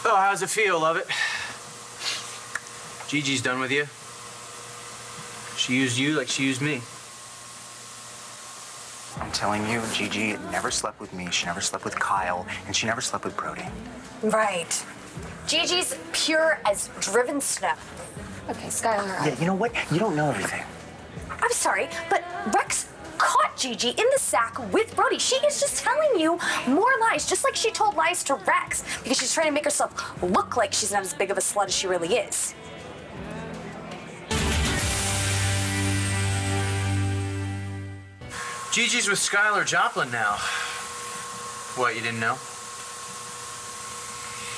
Oh, how's it feel, love it? Gigi's done with you. She used you like she used me. I'm telling you, Gigi never slept with me, she never slept with Kyle, and she never slept with Brody. Right. Gigi's pure as driven snow. Okay, Skylar. Yeah, you know what? You don't know everything. I'm sorry, but Rex caught Gigi in the sack with Brody. She is just telling you more lies, just like she told lies to Rex, because she's trying to make herself look like she's not as big of a slut as she really is. Gigi's with Skylar Joplin now. What, you didn't know?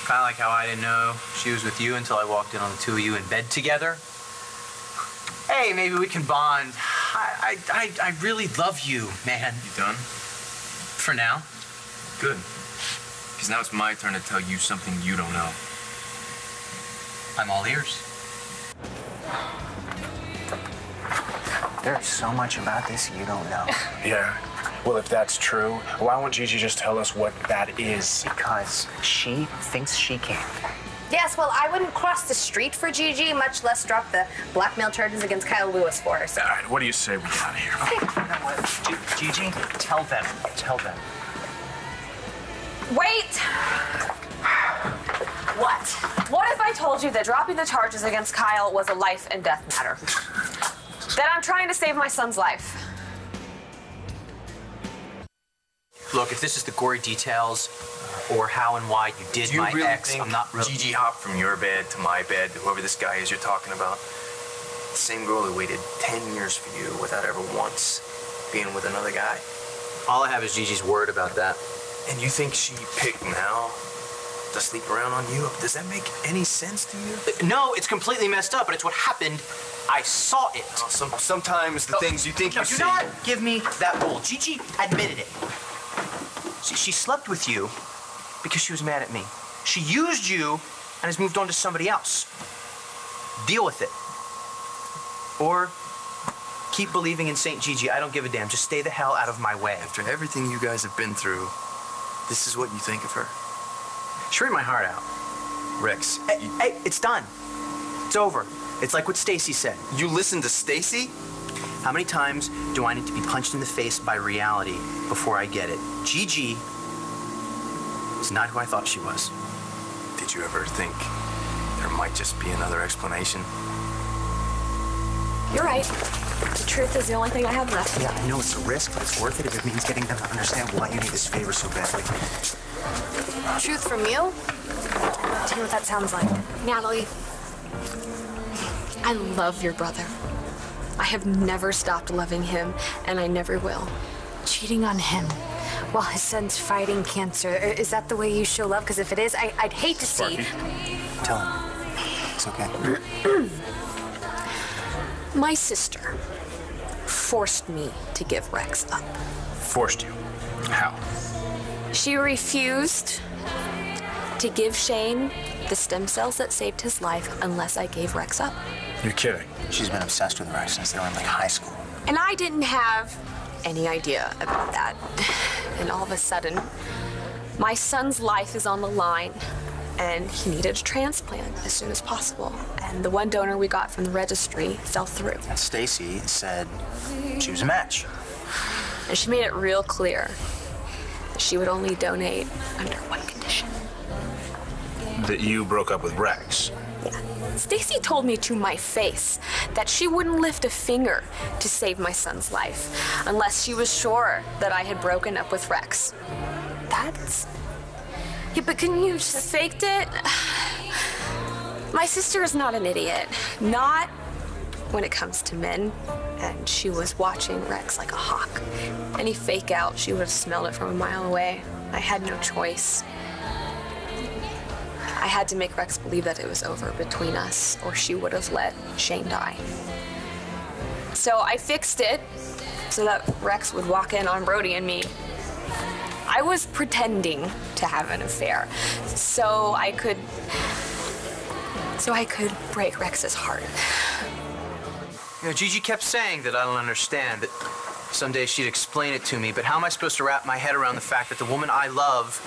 Kind of like how I didn't know she was with you until I walked in on the two of you in bed together. Hey, maybe we can bond. I really love you, man. You done? For now. Good. Because now it's my turn to tell you something you don't know. I'm all ears. There's so much about this you don't know. Yeah. Well, if that's true, why won't Gigi just tell us what that is? Because she thinks she can. Yes, well, I wouldn't cross the street for Gigi, much less drop the blackmail charges against Kyle Lewis for her. So. All right, what do you say we get out of here? Okay, you know what? Gigi, tell them. Tell them. Wait! What? What if I told you that dropping the charges against Kyle was a life and death matter? That I'm trying to save my son's life. Look, if this is the gory details or how and why you did my really ex, think I'm not really... Gigi hopped from your bed to my bed, whoever this guy is you're talking about? The same girl who waited 10 years for you without ever once being with another guy. All I have is Gigi's word about that. And you think she picked now to sleep around on you? Does that make any sense to you? No, it's completely messed up, but it's what happened. I saw it. Oh, sometimes the things you think no, you do see... not give me that role. Gigi admitted it. She slept with you because she was mad at me. She used you and has moved on to somebody else. Deal with it. Or keep believing in St. Gigi. I don't give a damn. Just stay the hell out of my way. After everything you guys have been through, this is what you think of her? She ripped my heart out. Rex, Hey, it's done. It's over. It's like what Stacy said. you listened to Stacy? How many times do I need to be punched in the face by reality before I get it? Gigi is not who I thought she was. Did you ever think there might just be another explanation? You're right. The truth is the only thing I have left. Yeah, I know it's a risk, but it's worth it if it means getting them to understand why you need this favor so badly. Truth from you? Tell me what that sounds like. Natalie, I love your brother. I have never stopped loving him, and I never will. Cheating on him while his son's fighting cancer. Is that the way you show love? Because if it is, I'd hate to see. Tell him. It's okay. My sister forced me to give Rex up. Forced you. How? She refused to give Shane the stem cells that saved his life unless I gave Rex up. You're kidding. She's been obsessed with Rex since they were in like high school. And I didn't have any idea about that. And all of a sudden, my son's life is on the line, and he needed a transplant as soon as possible. And the one donor we got from the registry fell through. And Stacy said she was a match. And she made it real clear that she would only donate under one condition. That you broke up with Rex. Yeah. Stacy told me to my face that she wouldn't lift a finger to save my son's life unless she was sure that I had broken up with Rex. That's... Yeah, but couldn't you just faked it? My sister is not an idiot. Not when it comes to men. And she was watching Rex like a hawk. Any fake out, she would have smelled it from a mile away. I had no choice. I had to make Rex believe that it was over between us, or she would have let Shane die. So I fixed it so that Rex would walk in on Brody and me. I was pretending to have an affair so I could break Rex's heart. You know, Gigi kept saying that I don't understand, that someday she'd explain it to me, but how am I supposed to wrap my head around the fact that the woman I love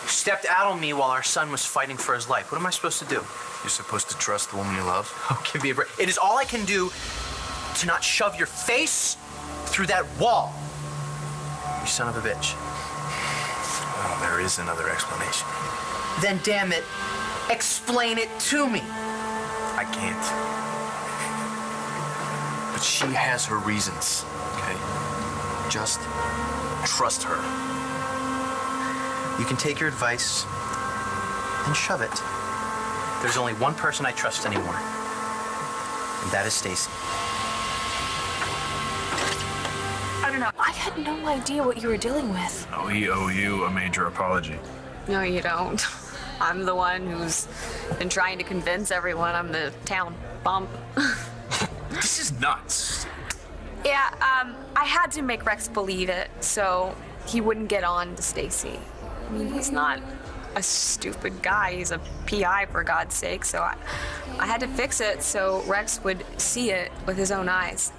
Stepped out on me while our son was fighting for his life. What am I supposed to do? You're supposed to trust the woman you love. Oh, give me a break. It is all I can do to not shove your face through that wall. You son of a bitch. Well, there is another explanation. Then, damn it, explain it to me. I can't. But she has her reasons, okay? Just trust her. You can take your advice and shove it. There's only one person I trust anymore, and that is Stacy. I don't know. I had no idea what you were dealing with. Oh, we owe you a major apology. No, you don't. I'm the one who's been trying to convince everyone I'm the town bump. This is nuts. Yeah, I had to make Rex believe it so he wouldn't get on to Stacy. I mean, he's not a stupid guy. He's a PI, for God's sake. So I had to fix it so Rex would see it with his own eyes.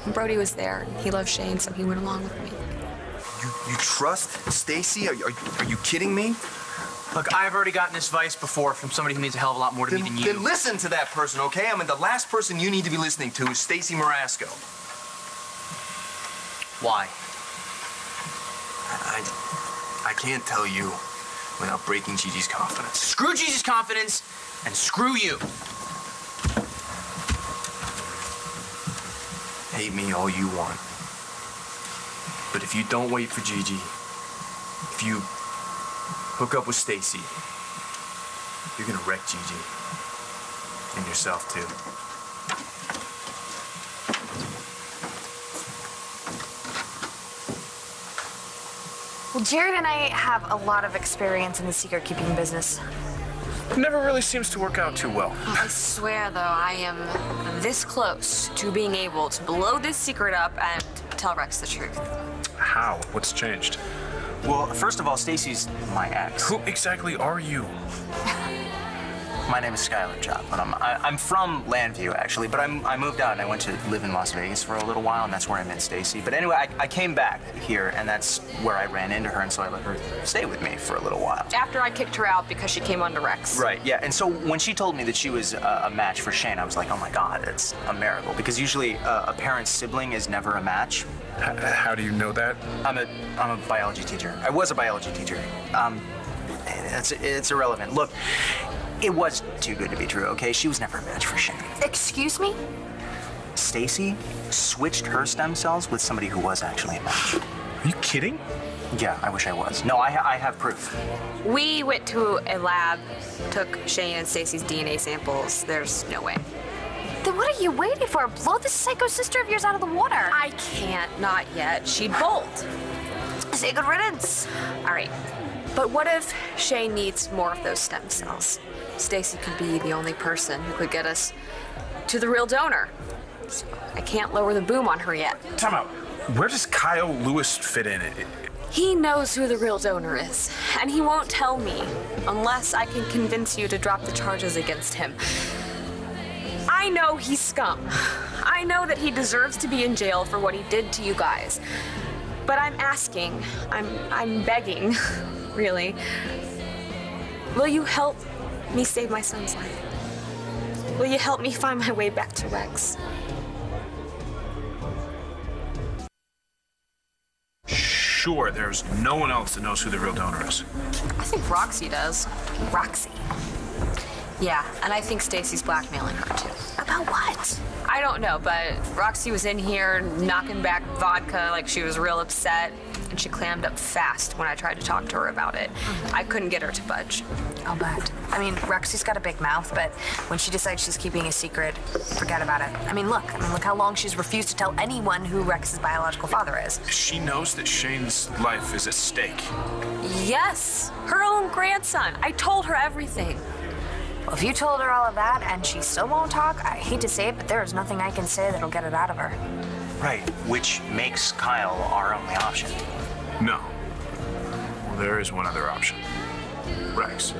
And Brody was there. He loved Shane, so he went along with me. You trust Stacy? Are you kidding me? Look, I've already gotten this advice before from somebody who means a hell of a lot more to me than you. Then listen to that person, okay? I mean, the last person you need to be listening to is Stacy Marasco. Why? I can't tell you without breaking Gigi's confidence. Screw Gigi's confidence and screw you. Hate me all you want. But if you don't wait for Gigi, if you hook up with Stacy, you're gonna wreck Gigi. And yourself, too. Well, Jared and I have a lot of experience in the secret-keeping business. It never really seems to work out too well. I swear, though, I am this close to being able to blow this secret up and tell Rex the truth. How? What's changed? Well, first of all, Stacy's my ex. Who exactly are you? My name is Skylar Joplin. I'm from Landview, actually, but I moved out and I went to live in Las Vegas for a little while, and that's where I met Stacy. But anyway, I came back here, and that's where I ran into her, and so I let her stay with me for a little while. After I kicked her out because she came on to Rex. Right, yeah. And so when she told me that she was a match for Shane, I was like, oh my God, it's a miracle. Because usually a parent's sibling is never a match. How do you know that? I'm a biology teacher. I was a biology teacher. It's irrelevant. Look, it was too good to be true, okay? She was never a match for Shane. Excuse me? Stacy switched her stem cells with somebody who was actually a match. Are you kidding? Yeah, I wish I was. No, I have proof. We went to a lab, took Shane and Stacy's DNA samples. There's no way. Then what are you waiting for? Blow this psycho sister of yours out of the water. I can't, not yet. She'd bolt. Say good riddance. All right. But what if Shane needs more of those stem cells? Stacy could be the only person who could get us to the real donor. So I can't lower the boom on her yet. Time out. Where does Kyle Lewis fit in? He knows who the real donor is, and he won't tell me unless I can convince you to drop the charges against him. I know he's scum. I know that he deserves to be in jail for what he did to you guys. But I'm asking, I'm begging, really. Will you help me save my son's life? Will you help me find my way back to Rex? Sure, there's no one else that knows who the real donor is. I think Roxy does. Roxy. Yeah, and I think Stacy's blackmailing her too. About what? I don't know, but Roxy was in here knocking back vodka like she was real upset, and she clammed up fast when I tried to talk to her about it. I couldn't get her to budge. I'll bet. I mean, Roxy's got a big mouth, but when she decides she's keeping a secret, forget about it. I mean, look how long she's refused to tell anyone who Rex's biological father is. She knows that Shane's life is at stake. Yes, her own grandson. I told her everything. Well, if you told her all of that and she still won't talk, I hate to say it, but there is nothing I can say that'll get it out of her. Right, which makes Kyle our only option. No. Well, there is one other option. Rex.